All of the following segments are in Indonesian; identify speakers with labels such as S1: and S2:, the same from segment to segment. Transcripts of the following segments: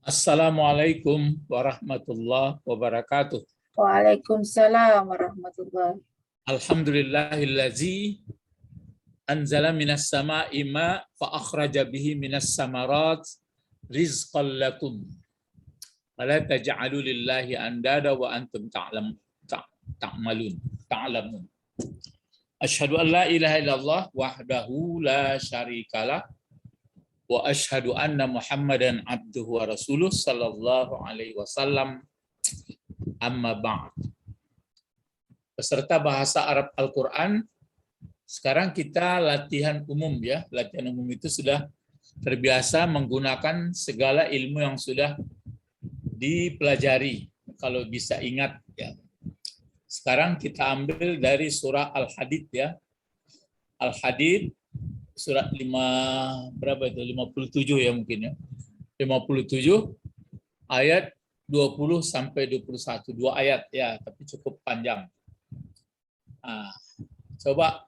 S1: Assalamualaikum warahmatullahi wabarakatuh.
S2: Waalaikumsalam warahmatullahi.
S1: Alhamdulillahillazi anzala minas sama'i ma fa akhraja bihi minas samarat rizqan lakum. Wala taj'alu lillahi andada wa antum ta'lamun. Asyhadu an la ilaha illallah wahdahu la syarikalah wa asyhadu anna Muhammadan abduhu wa rasuluh sallallahu alaihi wasallam. Amma ba'd. Peserta bahasa Arab Al-Qur'an, sekarang kita latihan umum ya. Latihan umum itu sudah terbiasa menggunakan segala ilmu yang sudah dipelajari, kalau bisa ingat ya. Sekarang kita ambil dari surah Al-Hadid ya. Al-Hadid surat 57 ya mungkin ya. 57 ayat 20 sampai 21, 2 ayat ya, tapi cukup panjang. Nah, coba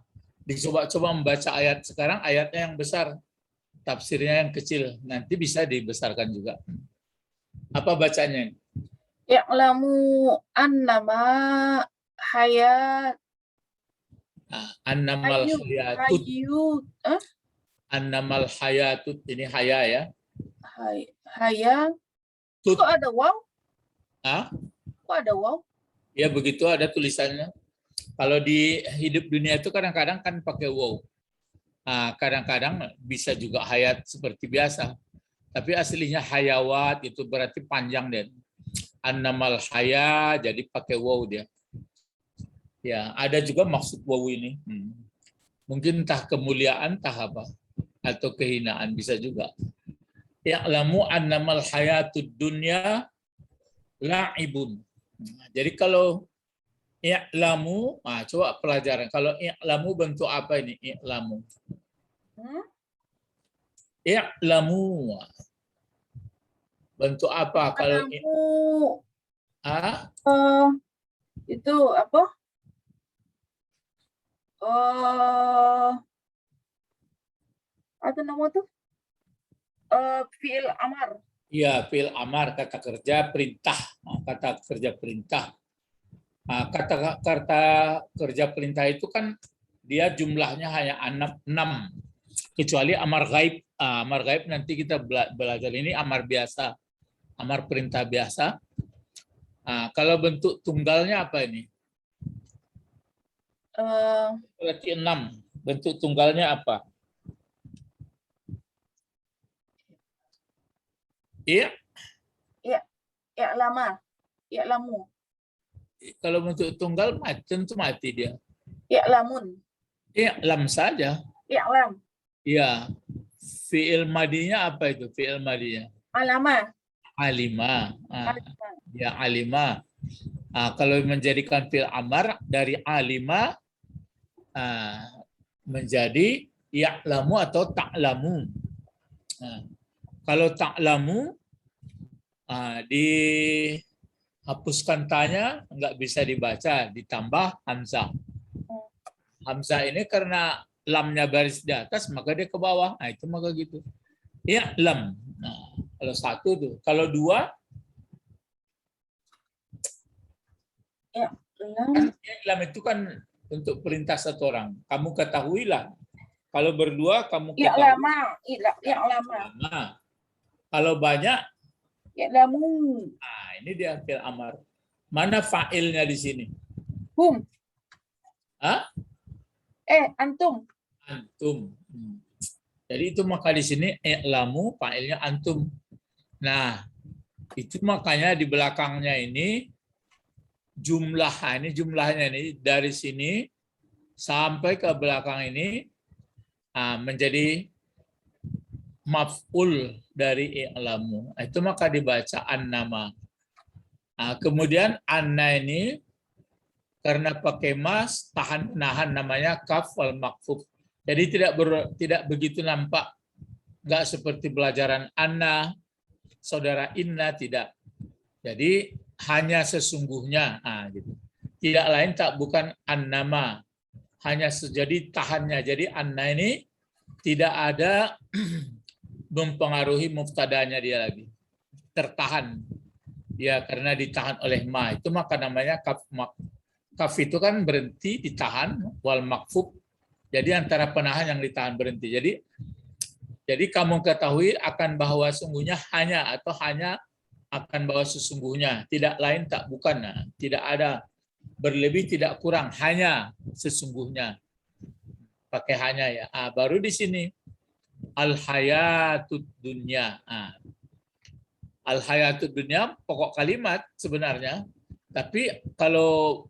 S1: membaca ayat sekarang, ayatnya yang besar, tafsirnya yang kecil, nanti bisa dibesarkan juga. Apa bacanya?
S2: Ya'lamu annama hayat.
S1: Nah, annamal hayatut. Annamal hayatut, ini haya ya.
S2: Haya. Kok ada waw? Kok ada waw?
S1: Ya begitu ada tulisannya. Kalau di hidup dunia itu kadang-kadang kan pakai waw. Nah, kadang-kadang bisa juga hayat seperti biasa. Tapi aslinya hayawat, itu berarti panjang deh. Annamal haya, jadi pakai waw dia. Ya, ada juga maksud waw ini. Mungkin entah kemuliaan, entah apa. Atau kehinaan, bisa juga. Ya'lamu annamal hayatud dunya la'ibun. Jadi kalau i'lamu, coba pelajaran. Kalau i'lamu bentuk apa ini? I'lamu. I'lamu. Bentuk apa kalau
S2: itu apa? Apa nama tuh? Fi'il amar.
S1: Iya, fi'il amar, kata kerja perintah. Kata kerja perintah. Kata kerja perintah itu kan dia jumlahnya hanya 6. Kecuali amar ghaib. Amar ghaib nanti kita belajar, ini amar biasa. Amar perintah biasa. Kalau bentuk tunggalnya apa ini? Berarti 6. Bentuk tunggalnya apa? Iya.
S2: Ya lama. Ya lamu.
S1: Kalau bentuk tunggal tentu mati dia.
S2: Ya lamun.
S1: Ya lam saja.
S2: Ya lam.
S1: Iya. Fi'il madinya apa itu? Fi'il madinya?
S2: Alama.
S1: Alima. Ya alima. Kalau menjadikan fi'il amar dari alima menjadi ya'lamu atau ta'lamu. Kalau ta'lamu dihapuskan tanya, nggak bisa dibaca, ditambah hamzah. Hamzah ini karena lamnya baris di atas, maka dia ke bawah. Itu maka gitu. Ya'lam. Kalau satu tuh. Kalau dua, ya'lam itu kan untuk perintah satu orang. Kamu ketahuilah. Kalau berdua, kamu ketahui.
S2: Ya'lama.
S1: Kalau banyak,
S2: ya'lamu.
S1: Ini dia fi'il amar. Mana fa'ilnya di sini?
S2: Hum. Antum.
S1: Antum. Jadi itu maka di sini i'lamu, fa'ilnya antum. Nah, itu makanya di belakangnya ini jumlahnya ini dari sini sampai ke belakang ini menjadi maf'ul dari i'lamu. Itu maka dibaca annama. Kemudian anna ini karena pakai mas, nahan namanya kaf wal makfuf. Jadi tidak begitu nampak, nggak seperti pelajaran anna, saudara inna, tidak. Jadi hanya sesungguhnya, gitu. Tidak lain bukan annama, hanya jadi tahannya. Jadi anna ini tidak ada mempengaruhi muftadanya dia lagi. Tertahan. Ya, karena ditahan oleh ma. Itu maka namanya kaf. Kaf itu kan berhenti, ditahan, wal makfuf. Jadi antara penahan yang ditahan berhenti. Jadi kamu ketahui akan bahwa sungguhnya hanya atau hanya akan bahwa sesungguhnya. Tidak lain tak bukan. Nah, tidak ada berlebih, tidak kurang. Hanya sesungguhnya. Pakai hanya ya. Baru di sini. Al-hayatud dunya. Al-hayatud dunya pokok kalimat sebenarnya. Tapi kalau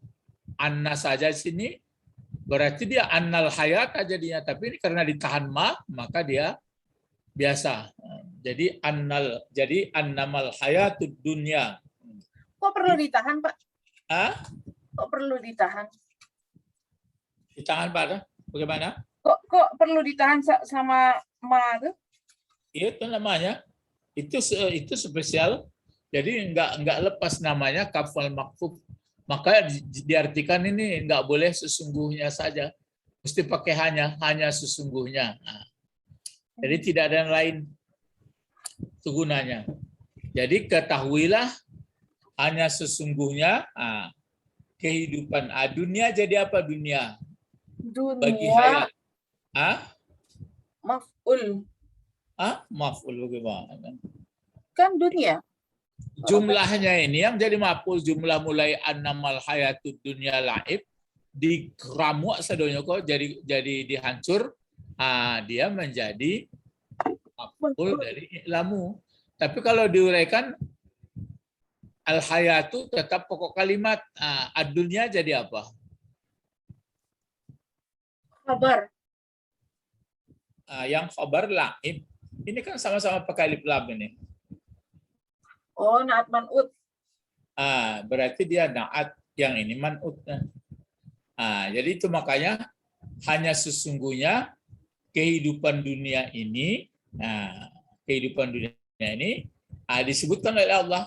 S1: anna saja di sini berarti dia annal hayat jadinya. Tapi karena ditahan ma, maka dia biasa. Jadi annamal hayatud dunya.
S2: Kok perlu ditahan, Pak?
S1: Kok
S2: perlu ditahan?
S1: Ditahan pada bagaimana?
S2: Kok perlu ditahan sama ma tuh?
S1: Itu namanya. Itu spesial. Jadi nggak lepas namanya kafal makfuf. Maka diartikan ini nggak boleh sesungguhnya saja. Mesti pakai hanya sesungguhnya. Jadi tidak ada yang lain gunanya. Jadi ketahuilah hanya sesungguhnya kehidupan. Dunia jadi apa dunia? Bagi hayat.
S2: Maf'ul.
S1: Maf'ul bagaimana?
S2: Kan dunia.
S1: Jumlahnya ini yang jadi maf'ul, jumlah mulai annamal hayatud dunya laib di keramu sadonya kok jadi dihancur. Dia menjadi maf'ul dari lamu. Tapi kalau diuraikan al-hayatu tetap pokok kalimat. Ad-dunya jadi apa?
S2: Khabar.
S1: Yang khabar laib. Ini kan sama-sama pakai alif lam ini.
S2: Oh, naat man'ut.
S1: Berarti dia naat, yang ini man'ut. Jadi itu makanya hanya sesungguhnya kehidupan dunia ini, disebutkan oleh Allah.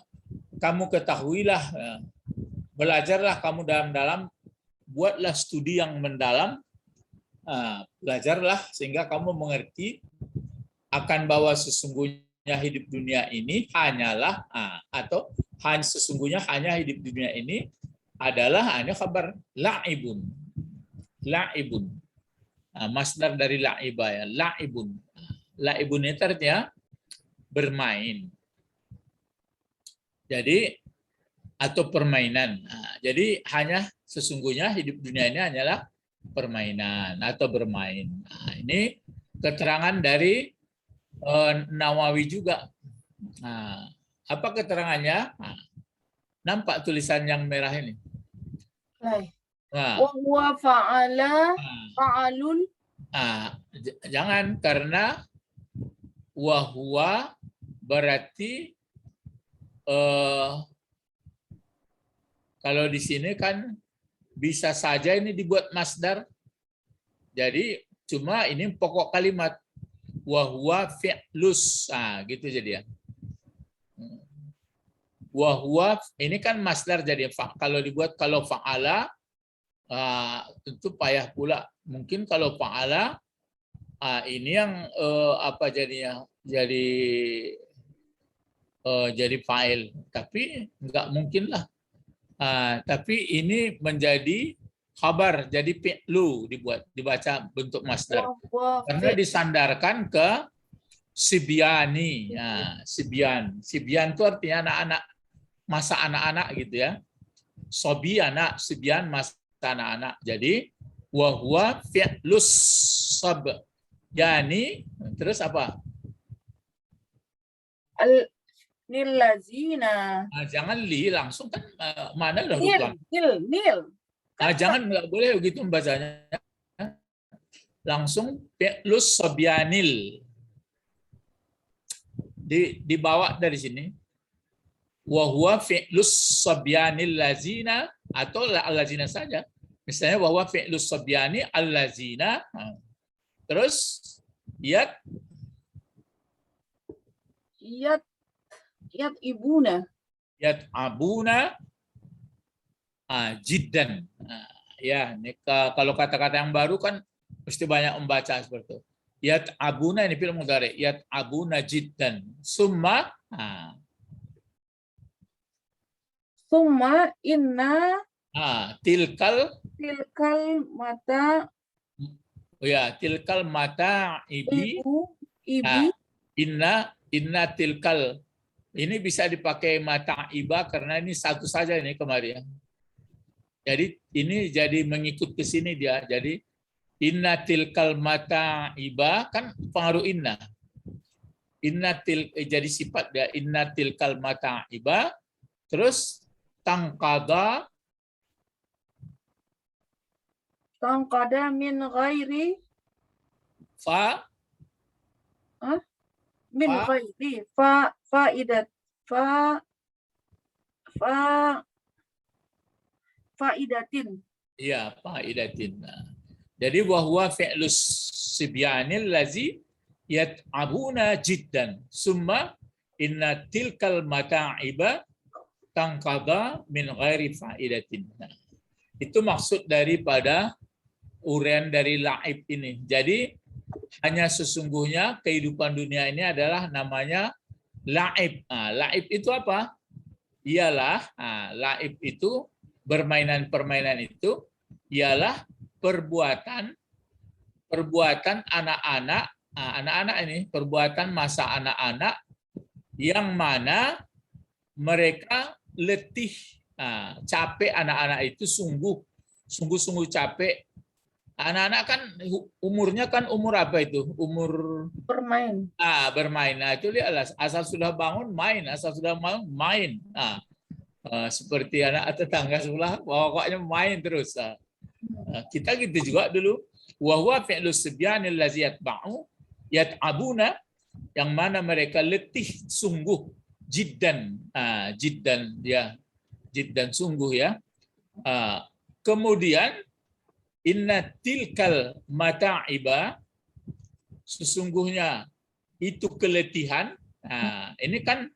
S1: Kamu ketahuilah, belajarlah kamu dalam-dalam, buatlah studi yang mendalam, belajarlah sehingga kamu mengerti akan bahwa sesungguhnya hidup dunia ini hanyalah sesungguhnya hanya hidup dunia ini adalah hanya kabar la'ibun. Masdar dari la'iba ya, la'ibun. La'ibun itu artinya bermain. Jadi atau permainan. Jadi hanya sesungguhnya hidup dunia ini hanyalah permainan atau bermain. Ini keterangan dari Nawawi juga. Apa keterangannya? Nampak tulisan yang merah ini?
S2: Wa fa'ala fa'alun.
S1: Jangan, karena wahwa berarti kalau di sini kan bisa saja ini dibuat masdar. Jadi cuma ini pokok kalimat. Wahwa fi'lus, gitu jadi ya. Wahwa ini kan masdar jadi kalau dibuat kalau fa'ala tentu payah pula. Mungkin kalau fa'ala ini yang apa jadinya jadi fa'il, tapi enggak mungkin lah. Tapi ini menjadi khabar, jadi fi'lu dibaca bentuk masdar. Karena disandarkan ke sibyani. Sibyan itu artinya anak-anak, masa anak-anak gitu ya. Sobi anak, sibyan masa anak-anak. Jadi wahwa fi'lus sabyani, terus apa?
S2: Nilazina.
S1: Jangan li langsung kan mana udah
S2: Nil.
S1: Jangan, nggak boleh begitu membacanya. Langsung fi'lus sabyanil. Dibawa dari sini. Wa huwa fi'lus sabyanil lazina, atau allazina saja. Misalnya wa huwa fi'lus sabyani allazina. Terus yat
S2: ibuna.
S1: Yat abuna jiddan. Ya, ini kalau kata-kata yang baru kan mesti banyak membaca seperti itu. Yat'abuna ini fi'il mudhari. Yat'abuna jiddan. Summa
S2: Summa inna
S1: tilkal
S2: tilkal mata
S1: tilkal mata ibi.
S2: ibi
S1: Inna tilkal. Ini bisa dipakai mata iba karena ini satu saja ini kemarin. Jadi ini jadi mengikut ke sini dia. Jadi inna tilkal mata iba kan pengaruh inna. Jadi sifat dia inna tilkal mata iba. Terus tangkada
S2: min ghairi min ghairi faidat faidatin.
S1: Iya, faidatin. Jadi bahwa fi'lus sibyanil lazi yat'abuna jiddan. Summa inna tilkal mata'iba tangkada min ghairi faidatin. Itu maksud daripada uraian dari laib ini. Jadi hanya sesungguhnya kehidupan dunia ini adalah namanya laib. Laib itu apa? Ialah laib itu permainan itu ialah perbuatan anak-anak ini, perbuatan masa anak-anak yang mana mereka letih, capek. Anak-anak itu sungguh capek. Anak-anak kan umurnya kan umur apa itu? Umur
S2: bermain.
S1: Bermain. Nah, itu lihatlah, asal sudah bangun main, asal sudah bangun main. Seperti anak tetangga sebelah, pokoknya main terus. Kita gitu juga dulu. Wa huwa fi'lus sibyanil lazi yat'abuna, yang mana mereka letih sungguh, jiddan sungguh ya. Kemudian inna tilkal mata'iba, sesungguhnya itu keletihan. Ini kan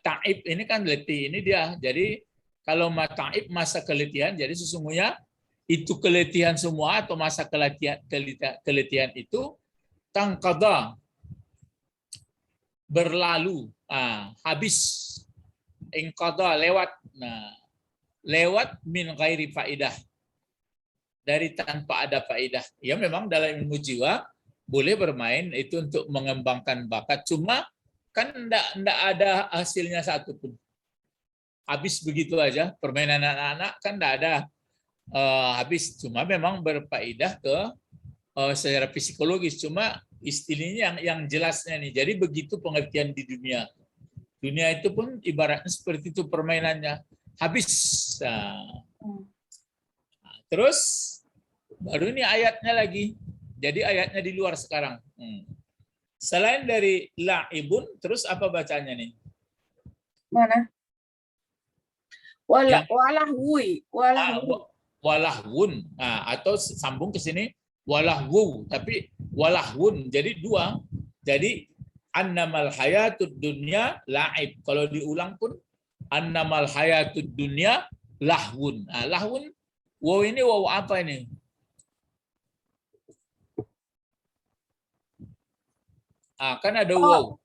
S1: ta'ib ini kan letih, ini dia. Jadi kalau mata'ib masa keletihan, jadi sesungguhnya itu keletihan semua atau masa keletihan itu tangkada, berlalu, habis, ingkada, lewat. Lewat min ghairi faidah, dari tanpa ada faidah. Ya memang dalam ilmu jiwa boleh bermain itu untuk mengembangkan bakat, cuma kan enggak ada hasilnya satu pun. Habis begitu aja permainan anak-anak kan enggak ada habis, cuma memang berfaedah ke secara psikologis, cuma istilahnya yang jelasnya nih. Jadi begitu pengertian di dunia. Dunia itu pun ibaratnya seperti itu permainannya. Habis. Terus baru ini ayatnya lagi. Jadi ayatnya di luar sekarang. Selain dari la'ibun, terus apa bacanya nih?
S2: Mana?
S1: Walahwun. Atau sambung ke sini walahwu, tapi walahwun. Jadi dua. Jadi annamal hayatud dunya la'ib. Kalau diulang pun annamal hayatud dunya lahwun. Lahwun, wow ini wow apa ini? Kan ada wow.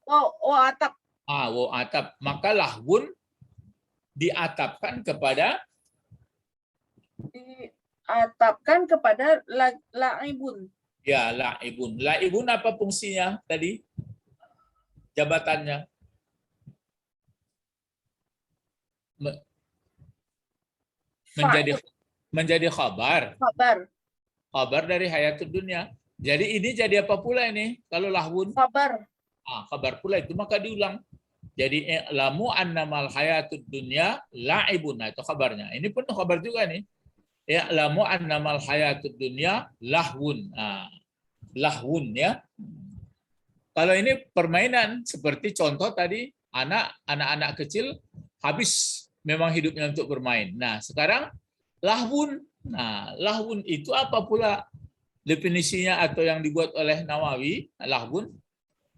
S2: Atap.
S1: Wow atap. Maka lahwun diatapkan kepada
S2: la'ibun.
S1: Ya, la'ibun. La'ibun apa fungsinya tadi? Jabatannya. Menjadi khabar. Khabar dari hayatud dunya. Jadi ini jadi apa pula ini? Kalau lahwun?
S2: Khabar.
S1: Khabar pula itu, maka diulang. Jadi lamu annamal hayatud dunya la'ibun. Nah, itu kabarnya. Ini pun kabar juga nih. Ya lamu annamal hayatud dunya lahwun. Lahwun ya. Kalau ini permainan seperti contoh tadi, anak-anak kecil habis memang hidupnya untuk bermain. Nah, sekarang lahwun. Nah, lahwun itu apa pula definisinya atau yang dibuat oleh Nawawi? Lahwun.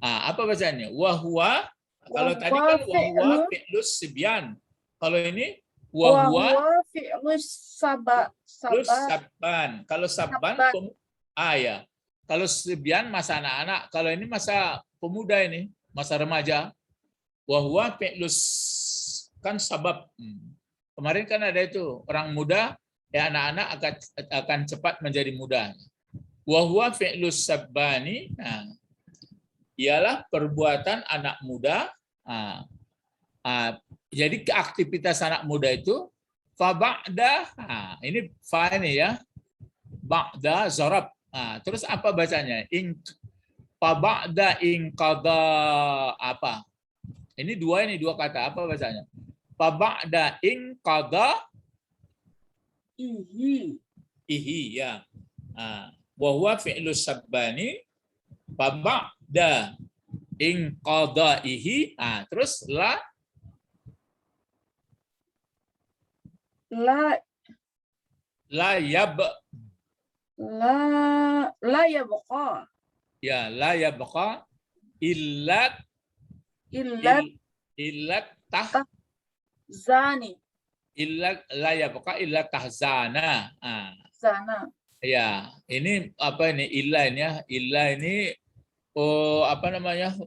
S1: Apa bacanya? Wahwa. Kalau tadi kan wahwa fi'lus sibyan. Kalau ini wahwa
S2: fi'lus sabban.
S1: Kalau sabban ya. Kalau Sibyan masa anak-anak, kalau ini masa pemuda ini, masa remaja. Wahwa fi'lus kan sabab. Kemarin kan ada itu orang muda, ya anak-anak akan cepat menjadi muda. Wahwa fi'lus sabbani, nah, ialah perbuatan anak muda. Jadi aktivitas anak muda itu faba'da, ini fa ini ya, ba'da zarab. Terus apa bacanya? Faba'da in qada apa? Ini dua kata, apa bacanya? Faba'da in qada ihi ya. Wa huwa fi'lus sabbani faba'da in qada'ihi. Terus la yabqa.
S2: La yabqa.
S1: Ya, la yabqa illa
S2: zani.
S1: La yabqa illa tahzana.
S2: Zana.
S1: Ya, ini apa ini illa ini ya? Illa ini apa namanya?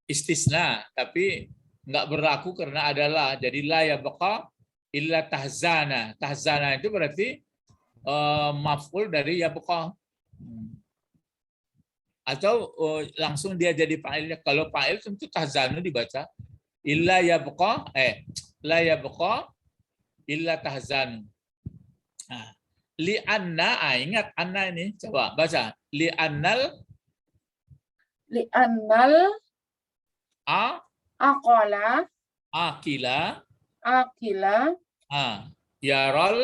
S1: Istisna, tapi nggak berlaku karena adalah. Jadi la yabqa illa tahzana. Tahzana itu berarti maf'ul dari yabqa. Atau langsung dia jadi fa'ilnya. Kalau fa'il tentu tahzanu dibaca. Illa yabqa la yabqa illa tahzanu. Li'anna, ingat anna ini, coba baca. Li'annal
S2: aqala
S1: akila yarol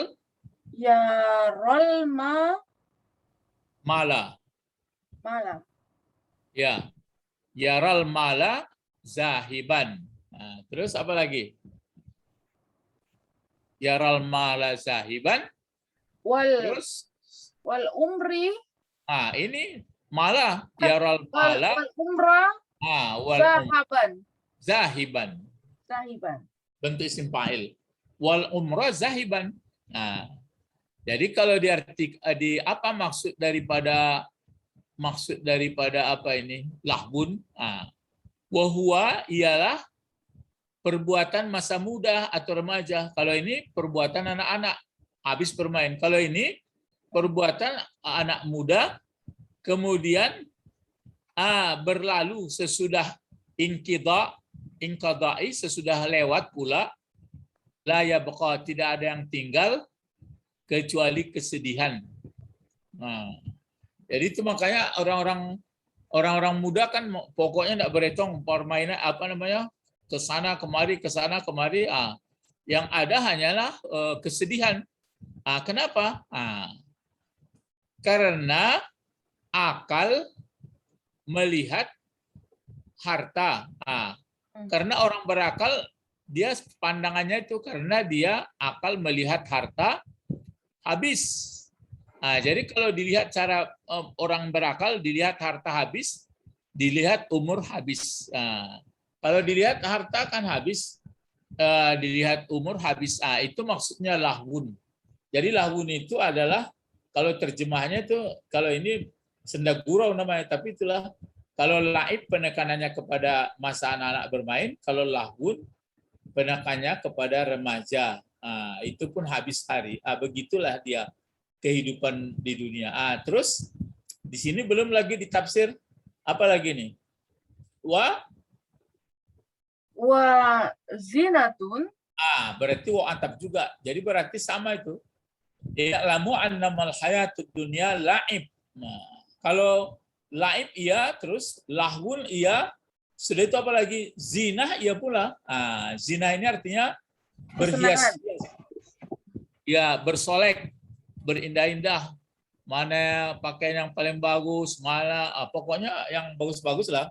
S1: mala. Ya. Yaral mala zahiban. Terus apa lagi? Yaral mala zahiban. Terus
S2: wal umri.
S1: Ini mala yaral mala.
S2: Wal umrah zahiban. Bentuk
S1: isim fa'il. Wal umrah zahiban. Jadi kalau di apa maksud daripada apa ini? Lahbun. Wahua ialah perbuatan masa muda atau remaja. Kalau ini perbuatan anak-anak habis bermain. Kalau ini perbuatan anak muda kemudian berlalu sesudah inqada'i, sesudah lewat pula. La yabqa, tidak ada yang tinggal kecuali kesedihan. Jadi itu makanya orang-orang muda kan pokoknya tidak berhitung permainan apa namanya ke sana kemari. Yang ada hanyalah kesedihan. Kenapa? Karena akal melihat harta. Karena orang berakal dia pandangannya itu karena dia akal melihat harta habis. Jadi kalau dilihat cara orang berakal, dilihat harta habis, dilihat umur habis. Kalau dilihat harta kan habis, dilihat umur habis. Itu maksudnya lahwun. Jadi lahwun itu adalah, kalau terjemahnya itu, kalau ini senda gurau namanya, tapi itulah kalau laib penekanannya kepada masa anak-anak bermain, kalau lahwun penekanannya kepada remaja. Itu pun habis hari. Begitulah dia kehidupan di dunia. Terus di sini belum lagi ditafsir apa lagi nih? Wa
S2: zinatun.
S1: Berarti wa antap juga. Jadi berarti sama itu. Ya'lamu annamal hayatud dunya la'ib. Kalau la'ib iya, terus lahwun iya, sudah itu apa lagi? Zinah iya pula. Zinah ini artinya berhias. Ya, bersolek, berindah-indah, mana pakaian yang paling bagus, mana pokoknya yang bagus-bagus lah.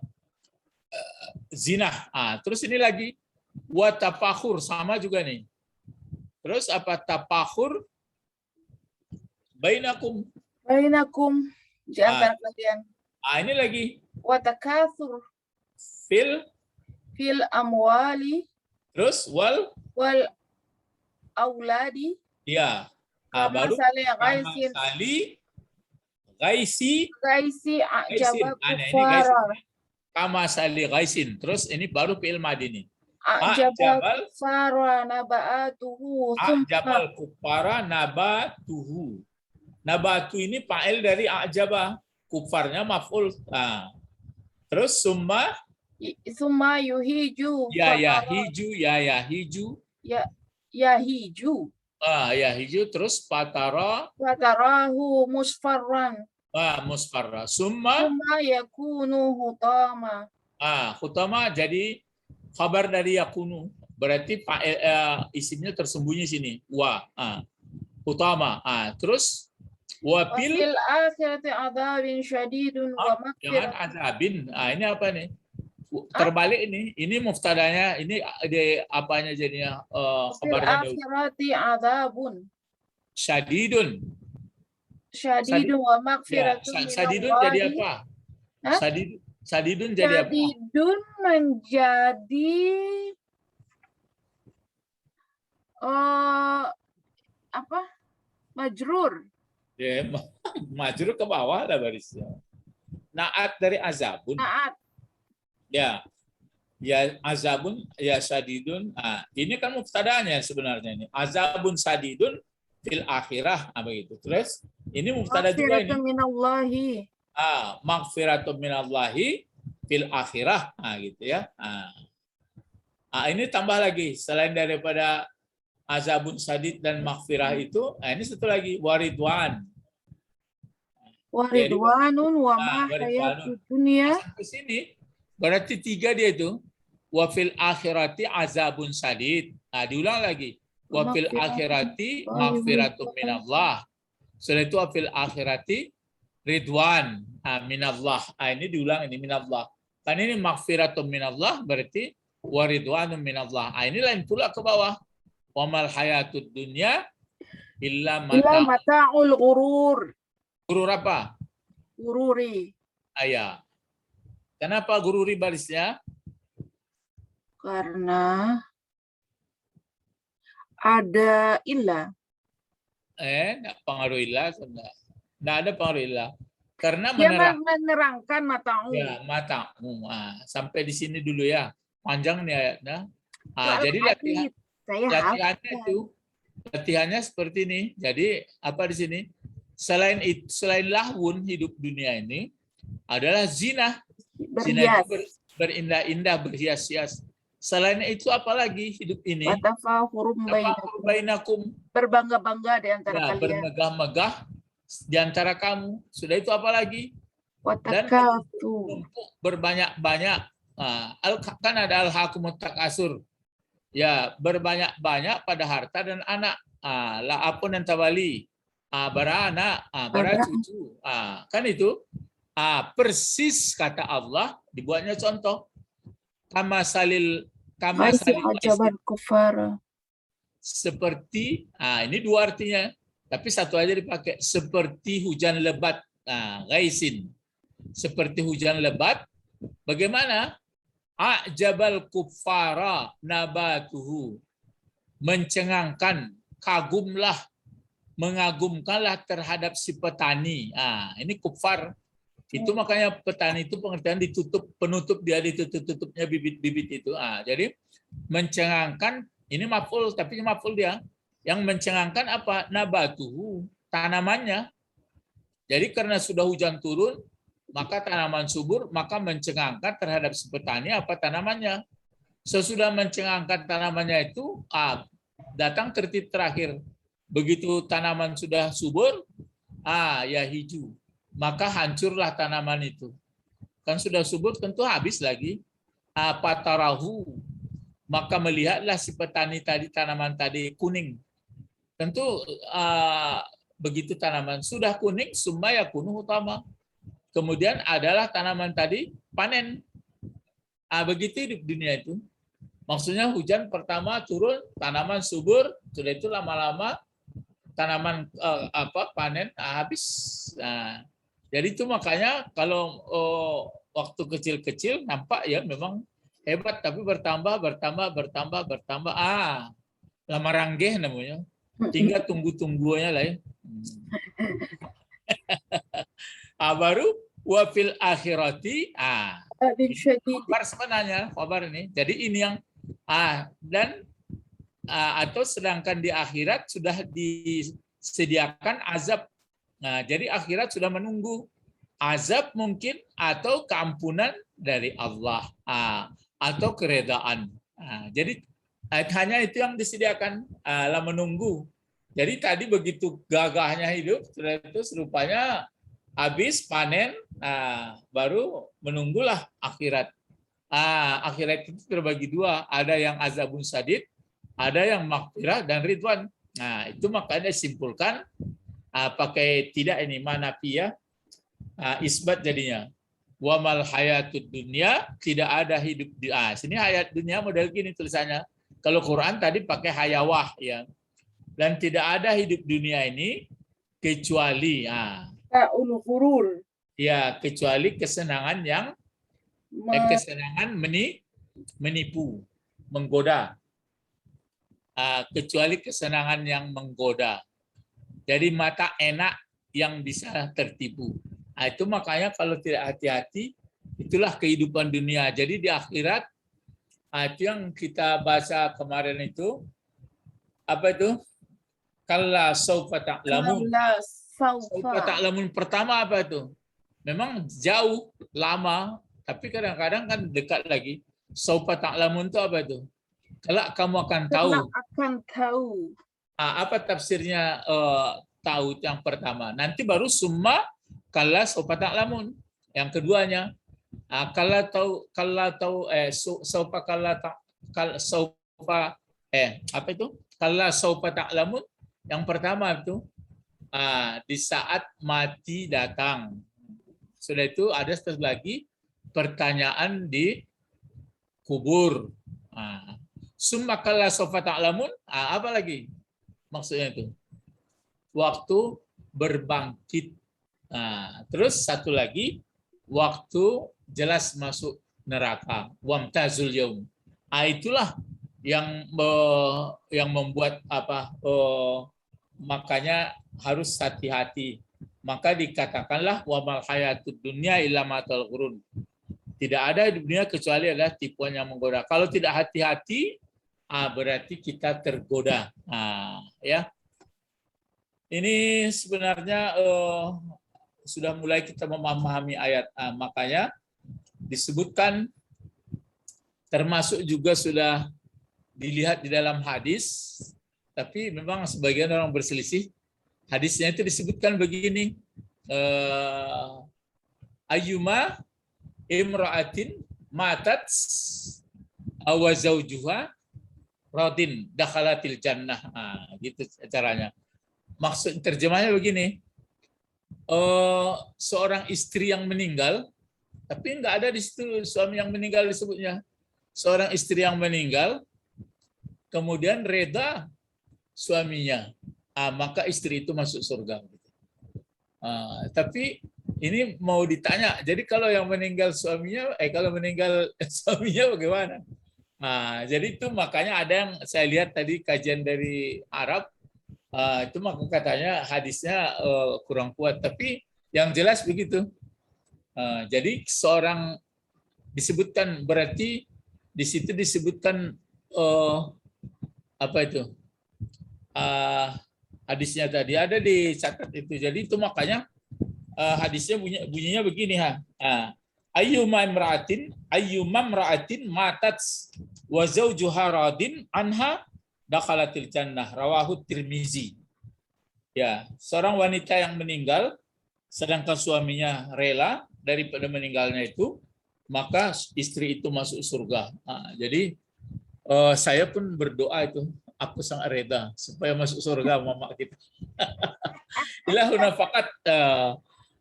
S1: Zinah. Terus ini lagi wa tafakhur, sama juga nih. Terus apa tafakhur? Bainakum
S2: Di antara kalian.
S1: Ini lagi
S2: Wa takatsur
S1: fil
S2: amwali.
S1: Terus wal
S2: auladi.
S1: Ya. Baru sali Gaisi,
S2: Gaisi
S1: gaisin.
S2: a'jaba
S1: Nah, ini gaisin.
S2: kufara.
S1: Kama sali gaisin. Terus ini baru fi'il madi nih.
S2: A'jaba
S1: A'jabal,
S2: kufara naba'atuhu thumma.
S1: a'jabal kufara nabatuhu. Nabatu ini fa'il dari a'jaba. Kufarnya maf'ul. Nah, terus summa
S2: Thumma yuhiju
S1: ya
S2: fatara.
S1: hiju, ya hiju.
S2: Yahiju.
S1: Ya hiju terus patara
S2: Fatarahu musfarran.
S1: musfarra. Summa
S2: Thumma yakunu hutama.
S1: khutama jadi kabar dari yakunu. Berarti isimnya tersembunyi sini. Utama. Terus wapil
S2: Wafil akhirati adzabin syadidun wa
S1: jangan
S2: maghfirah.
S1: azabin. Ini apa nih? Terbalik ini. Ini muftadanya, ini di apanya jadinya
S2: Wafil
S1: kabarnya
S2: akhirati adzabun
S1: syadidun.
S2: syadidun wa maghfiratun
S1: Sadidun jadi
S2: minallahi.
S1: apa?
S2: Hah?
S1: Sadidun jadi apa?
S2: Syadidun menjadi apa? Majrur.
S1: Ya, majrur ke bawah lah barisnya. Naat dari azabun.
S2: Naat.
S1: Ya. Ya azabun ya sadidun. Ini kan mubtadanya sebenarnya ini. Azabun sadidun fil akhirah begitu. Terus ini mubtada juga ini.
S2: Maghfiratun minallahi.
S1: Maghfiratun minallahi fil akhirah. Gitu ya. Ini tambah lagi selain daripada azabun sadid dan maghfirah itu, ini satu lagi waridwan.
S2: Waridwanun wa ma hayatud dunya.
S1: Sampai sini berarti 3 dia itu. Wa fil akhirati azabun sadid. Diulang lagi. Wa fil akhirati maghfiratun minallah. Setelah itu wa fil akhirati ridwan minallah. Ini diulang ini minallah. Kan ini maghfiratun minallah berarti wa ridwanun minallah. Ini lain pula ke bawah. Wa mal hayatud dunya illa
S2: mata'ul ghurur.
S1: Gurur apa?
S2: Gururi.
S1: Kenapa gururi barisnya?
S2: Karena ada ilah.
S1: Enggak pengaruh ilah, enggak ada pengaruh ilah. Karena
S2: dia menerangkan mata'u.
S1: Ya, mata'u. Sampai di sini dulu ya. Panjang nih ayatnya. Jadi latihannya seperti ini. Jadi apa di sini? Selain lahwun hidup dunia ini adalah zina. Zina itu berindah-indah, berhias-hias. Selain itu apalagi hidup ini? Bainakum.
S2: Berbangga-bangga di antara kalian.
S1: Bermegah-megah di antara kamu. Sudah itu apalagi? Dan untuk berbanyak-banyak. Kan ada al-hakumut takasur. Ya, berbanyak-banyak pada harta dan anak. La'apun dan tawali. Beranak, cucu. Kan itu. Persis kata Allah, dibuatnya contoh. Kama salil seperti, ini dua artinya, tapi satu aja dipakai. Seperti hujan lebat, gaisin. Seperti hujan lebat, bagaimana? A'jabal kuffara nabatuhu. Mencengangkan, kagumlah, mengagumkanlah terhadap si petani. Ini kuffar. Itu makanya petani itu pengertian ditutup, penutup dia ditutup-tutupnya bibit-bibit itu. Jadi mencengangkan, ini maf'ul, tapi maf'ul dia. Yang mencengangkan apa? Nabatuhu, tanamannya. Jadi karena sudah hujan turun, maka tanaman subur, maka mencengangkan terhadap si petani apa tanamannya. Sesudah mencengangkan tanamannya itu, datang tertib terakhir. Begitu tanaman sudah subur, ya hijau. Maka hancurlah tanaman itu. Kan sudah subur tentu habis lagi. Patarahu. Maka melihatlah si petani tadi, tanaman tadi kuning. Tentu begitu tanaman sudah kuning, summa yakunu utama. Kemudian adalah tanaman tadi panen. Begitu hidup dunia itu. Maksudnya hujan pertama turun, tanaman subur, sudah itu lama-lama tanaman panen habis. Jadi itu makanya kalau waktu kecil-kecil nampak ya memang hebat, tapi bertambah. Lama ranggeh namanya. Tinggal tunggu-tungguannya lah ya. Baru wa fil akhirati.
S2: Adin syadid.
S1: Khabar sebenarnya, khabar ini. Jadi ini yang dan atau sedangkan di akhirat sudah disediakan azab. Nah, jadi akhirat sudah menunggu azab mungkin atau keampunan dari Allah atau keredaan. Jadi hanya itu yang disediakan, lah menunggu. Jadi tadi begitu gagahnya hidup, setelah itu rupanya habis panen, baru menunggulah akhirat. Akhirat itu terbagi dua, ada yang azabun sadid, ada yang maghfirah dan ridwan. Nah, itu makanya simpulkan pakai tidak ini manafiyah, isbat jadinya. Wa mal hayatud dunya, tidak ada hidup di sini hayat dunia model gini tulisannya. Kalau Quran tadi pakai hayawah ya. Dan tidak ada hidup dunia ini kecuali ya, kecuali kesenangan yang kesenangan menipu, menggoda. Kecuali kesenangan yang menggoda. Jadi mata enak yang bisa tertipu. Itu makanya kalau tidak hati-hati, itulah kehidupan dunia. Jadi di akhirat, itu yang kita baca kemarin itu, apa itu? Kalla saufa ta'lamun. Saufa ta'lamun pertama apa itu? Memang jauh, lama, tapi kadang-kadang kan dekat lagi. Saufa ta'lamun itu apa itu? Kelak kamu akan tahu. Apa tafsirnya tahu yang pertama? Nanti baru summa kalla saufa ta'lamun. Yang keduanya, saufa apa itu? Kalla saufa ta'lamun. Yang pertama itu di saat mati datang. Sudah itu ada satu lagi pertanyaan di kubur. Summa kalla saufa ta'lamun. Apa lagi maksudnya itu? Waktu berbangkit. Terus satu lagi waktu jelas masuk neraka. Wamtazul yaum. Itulah yang membuat makanya harus hati-hati. Maka dikatakanlah wa mal hayatud dunya illa matal ghurur. Tidak ada di dunia kecuali adalah tipuan yang menggoda. Kalau tidak hati-hati, berarti kita tergoda. Ya. Ini sebenarnya sudah mulai kita memahami ayat. Makanya disebutkan, termasuk juga sudah dilihat di dalam hadis, tapi memang sebagian orang berselisih. Hadisnya itu disebutkan begini, ayyuma imra'atin matat aw zawjuha radin dakhalatil jannah. Gitu caranya. Maksud terjemahnya begini, seorang istri yang meninggal, tapi enggak ada di situ suami yang meninggal disebutnya. Seorang istri yang meninggal, kemudian reda suaminya, maka istri itu masuk surga. Tapi ini mau ditanya, jadi kalau yang meninggal suaminya, kalau meninggal suaminya bagaimana? Jadi itu makanya ada yang saya lihat tadi kajian dari Arab, itu maka katanya hadisnya kurang kuat, tapi yang jelas begitu. Jadi seorang disebutkan, berarti di situ disebutkan apa itu? Hadisnya tadi ada di catat itu. Jadi itu makanya hadisnya bunyinya begini ayyuma imra'atin matat wa zawjuha radin anha dakhalatil jannah, rawahu Tirmizi. Ya, seorang wanita yang meninggal sedangkan suaminya rela daripada meninggalnya itu, maka istri itu masuk surga. Jadi saya pun berdoa itu, aku sangat reda supaya masuk surga mama kita.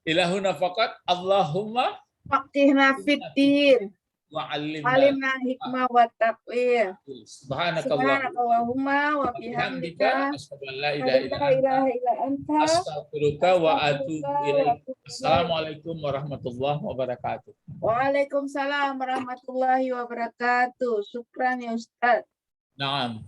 S1: Ilahuna faqat Allahumma
S2: faqihna fiddin
S1: wa
S2: alimna hikmah wa taqwa. Subhanakallahumma wa bihamdika
S1: asyhadu an la ilaha illa anta astaghfiruka wa atubu ilaik. Assalamualaikum warahmatullahi wabarakatuh.
S2: Waalaikumsalam warahmatullahi wabarakatuh. Syukran ya Ustaz.
S1: Naam.